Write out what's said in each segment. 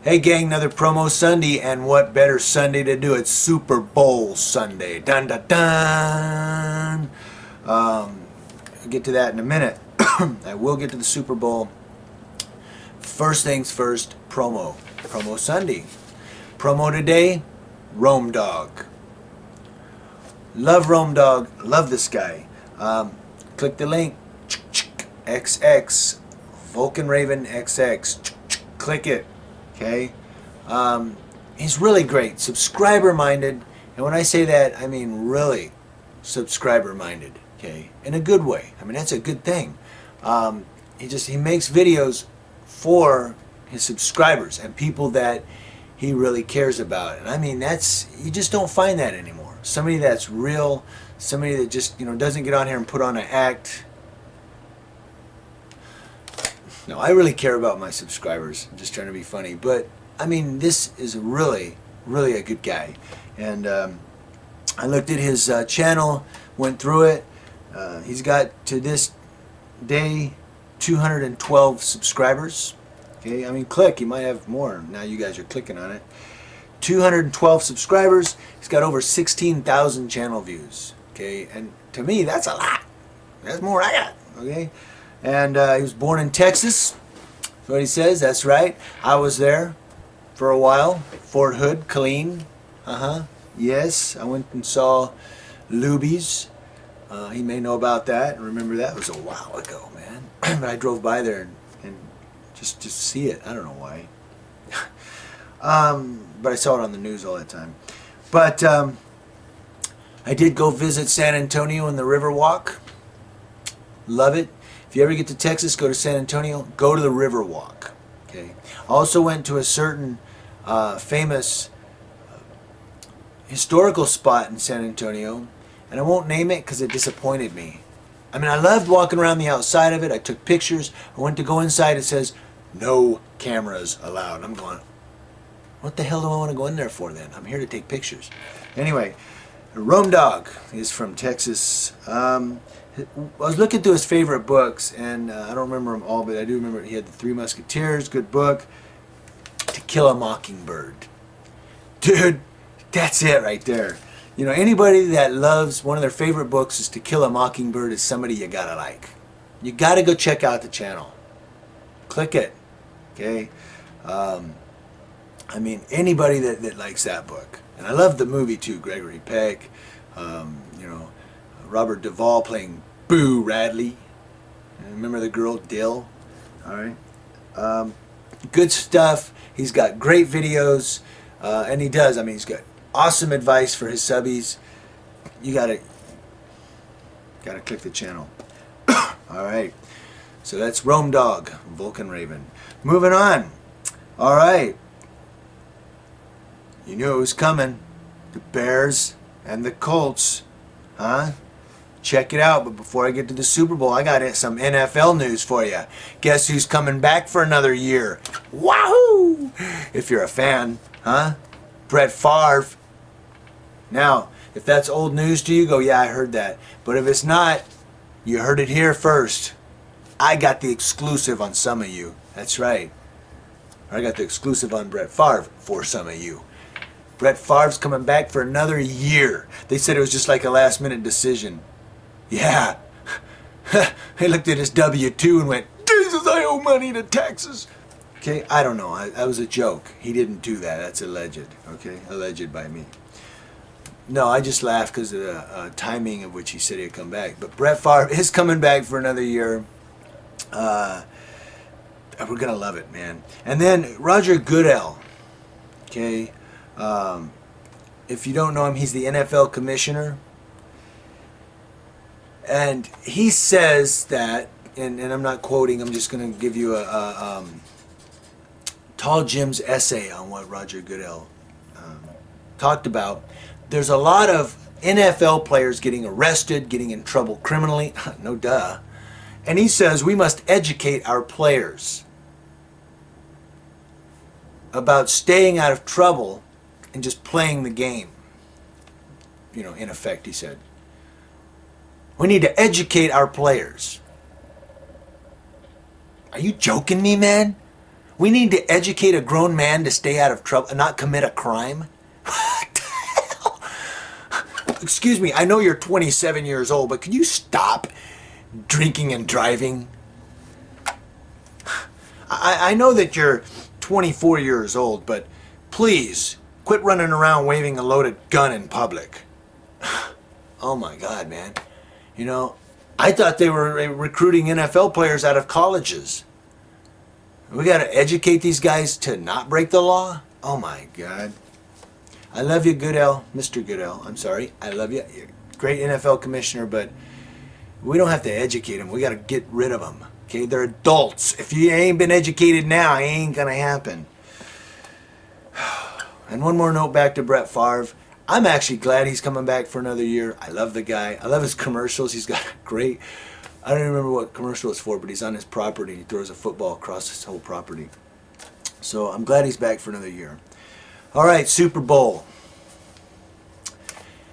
Hey gang, another promo Sunday, and what better Sunday to do it? Super Bowl Sunday. Dun dun dun. I'll get to that in a minute. I will get to the Super Bowl. First things first, promo. Promo Sunday. Promo today, Rome Dog. Love Rome Dog. Love this guy. Click the link. XX. Vulcan Raven XX. Click it. Okay, he's really great, subscriber-minded, and when I say that, I mean really subscriber-minded. Okay, in a good way. I mean that's a good thing. He makes videos for his subscribers and people that he really cares about, and I mean you just don't find that anymore. Somebody that's real, somebody that just doesn't get on here and put on an act. No, I really care about my subscribers. I'm just trying to be funny. But, I mean, this is really, really a good guy. And I looked at his channel, went through it. He's got, to this day, 212 subscribers. Okay, I mean, click. He might have more. Now you guys are clicking on it. 212 subscribers. He's got over 16,000 channel views. Okay, and to me, that's a lot. That's more I got. Okay. And he was born in Texas. That's what he says. That's right. I was there for a while. Fort Hood, Killeen. Yes, I went and saw Luby's. He may know about that. Remember that? It was a while ago, man. But I drove by there and just to see it. I don't know why. But I saw it on the news all that time. But I did go visit San Antonio in the Riverwalk. Love it. If you ever get to Texas, go to San Antonio, go to the Riverwalk. Okay. I also went to a certain famous historical spot in San Antonio, and I won't name it because it disappointed me. I mean, I loved walking around the outside of it. I took pictures. I went to go inside. It says, no cameras allowed. I'm going, what the hell do I want to go in there for then? I'm here to take pictures. Anyway, Rome Dog is from Texas. I was looking through his favorite books, and I don't remember them all, but I do remember he had The Three Musketeers, good book. To Kill a Mockingbird. Dude, that's it right there. Anybody that loves one of their favorite books is To Kill a Mockingbird is somebody you gotta like. You gotta go check out the channel. Click it. Okay? I mean, anybody that likes that book. And I love the movie too, Gregory Peck. Robert Duvall playing Boo Radley. Remember the girl Dill? Alright. Good stuff. He's got great videos. And he does. I mean, he's got awesome advice for his subbies. You gotta click the channel. Alright. So that's Rome Dog, Vulcan Raven. Moving on. Alright. You knew it was coming. The Bears and the Colts. Huh? Check it out, but before I get to the Super Bowl, I got some NFL news for you. Guess who's coming back for another year? Wahoo! If you're a fan, huh? Brett Favre. Now, if that's old news to you, go, yeah, I heard that. But if it's not, you heard it here first. I got the exclusive on some of you. That's right. I got the exclusive on Brett Favre for some of you. Brett Favre's coming back for another year. They said it was just like a last-minute decision. Yeah. He looked at his W-2 and went, Jesus, I owe money to taxes. Okay, I don't know. That was a joke. He didn't do that. That's alleged. Okay, alleged by me. No, I just laughed because of the timing of which he said he'd come back. But Brett Favre is coming back for another year. We're going to love it, man. And then Roger Goodell. Okay. If you don't know him, he's the NFL commissioner. And he says that, and I'm not quoting, I'm just going to give you a Talljim's essay on what Roger Goodell talked about. There's a lot of NFL players getting arrested, getting in trouble criminally. No duh. And he says we must educate our players about staying out of trouble and just playing the game. In effect, he said. We need to educate our players. Are you joking me, man? We need to educate a grown man to stay out of trouble and not commit a crime? What the hell? Excuse me, I know you're 27 years old, but can you stop drinking and driving? I know that you're 24 years old, but please quit running around waving a loaded gun in public. Oh my God, man. You know, I thought they were recruiting NFL players out of colleges. We got to educate these guys to not break the law? Oh my God. I love you, Goodell. Mr. Goodell, I'm sorry. I love you. You're a great NFL commissioner, but we don't have to educate them. We got to get rid of them. Okay, they're adults. If you ain't been educated now, it ain't going to happen. And one more note back to Brett Favre. I'm actually glad he's coming back for another year. I love the guy. I love his commercials. He's got a great, I don't even remember what commercial it's for, but he's on his property. He throws a football across his whole property. So I'm glad he's back for another year. All right, Super Bowl.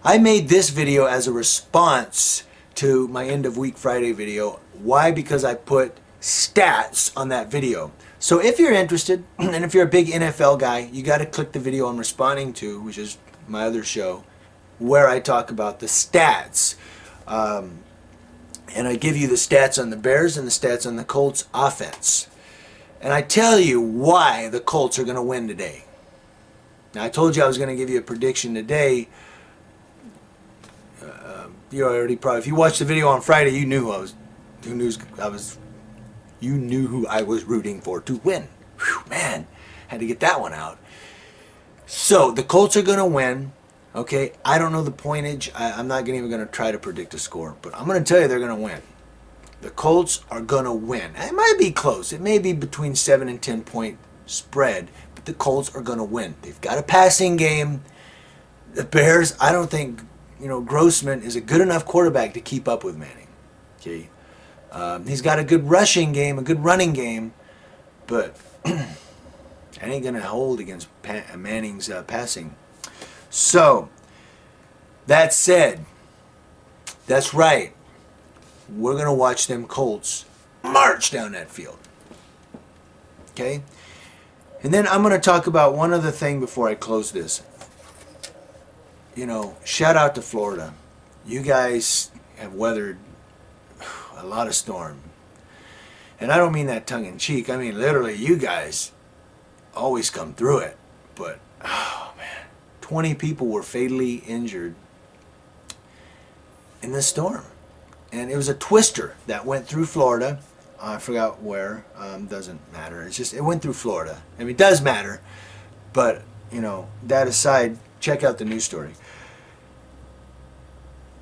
I made this video as a response to my end of week Friday video. Why? Because I put stats on that video. So if you're interested, and if you're a big NFL guy, you got to click the video I'm responding to, which is my other show, where I talk about the stats. And I give you the stats on the Bears and the stats on the Colts offense. And I tell you why the Colts are going to win today. Now, I told you I was going to give you a prediction today. You already probably, if you watched the video on Friday, you knew you knew who I was rooting for to win. Whew, man, had to get that one out. So the Colts are going to win. Okay, I don't know the pointage. I'm not even going to try to predict a score, but I'm going to tell you they're going to win. The Colts are going to win. It might be close. It may be between 7 and 10 point spread, but the Colts are going to win. They've got a passing game. The Bears, I don't think, Grossman is a good enough quarterback to keep up with Manning. Okay, he's got a good rushing game, a good running game, but it ain't going to hold against Manning's passing. So, that said, that's right. We're going to watch them Colts march down that field. Okay? And then I'm going to talk about one other thing before I close this. Shout out to Florida. You guys have weathered a lot of storm. And I don't mean that tongue in cheek. I mean literally, you guys always come through it. But, oh man, 20 people were fatally injured in this storm. And it was a twister that went through Florida. I forgot where. Doesn't matter. It went through Florida. I mean, it does matter. But, that aside, check out the news story.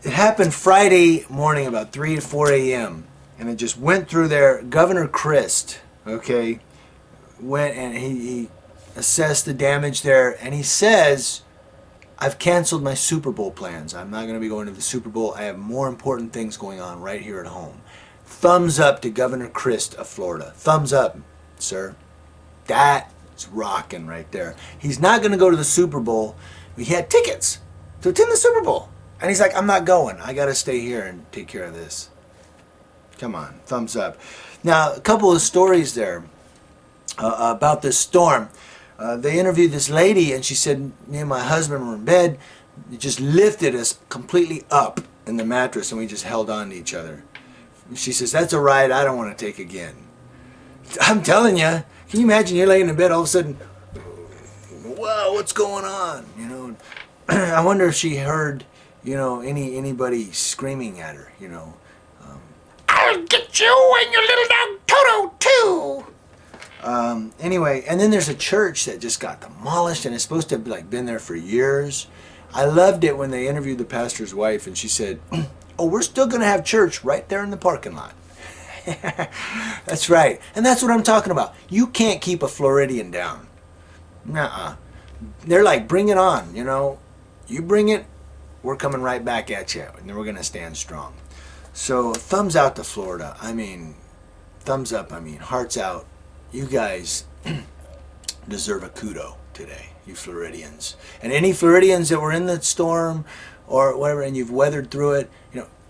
It happened Friday morning about 3 to 4 a.m. And it just went through there. Governor Crist, okay, went and he assessed the damage there. And he says, I've canceled my Super Bowl plans. I'm not going to be going to the Super Bowl. I have more important things going on right here at home. Thumbs up to Governor Crist of Florida. Thumbs up, sir. That's rocking right there. He's not going to go to the Super Bowl. He had tickets to attend the Super Bowl. And he's like, I'm not going. I got to stay here and take care of this. Come on, thumbs up. Now, a couple of stories there about this storm. They interviewed this lady, and she said, me and my husband were in bed. It just lifted us completely up in the mattress, and we just held on to each other. She says, that's a ride I don't want to take again. I'm telling you, can you imagine you're laying in bed, all of a sudden, whoa, what's going on? I wonder if she heard, anybody screaming at her, I'll get you and your little dog Toto too. Anyway, and then there's a church that just got demolished, and it's supposed to have been there for years. I loved it when they interviewed the pastor's wife, and she said, oh, we're still going to have church right there in the parking lot. That's right. And that's what I'm talking about. You can't keep a Floridian down. Nuh-uh. They're like, bring it on, You bring it, we're coming right back at you, and then we're going to stand strong. So, thumbs out to Florida. I mean, thumbs up. I mean, hearts out. You guys deserve a kudo today, you Floridians. And any Floridians that were in the storm or whatever, and you've weathered through it,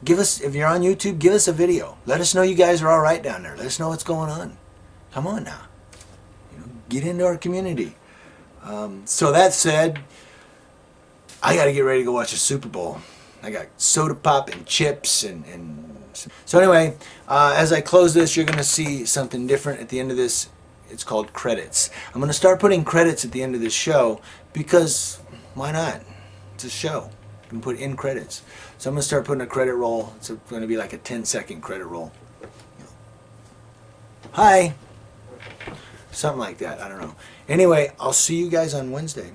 give us, if you're on YouTube, give us a video. Let us know you guys are all right down there. Let us know what's going on. Come on now. Get into our community. So that said, I got to get ready to go watch the Super Bowl. I got soda pop and chips and so anyway, as I close this, you're going to see something different at the end of this. It's called credits. I'm going to start putting credits at the end of this show because why not? It's a show. You can put in credits. So I'm going to start putting a credit roll. It's going to be like a 10-second credit roll. Hi. Something like that. I don't know. Anyway, I'll see you guys on Wednesday.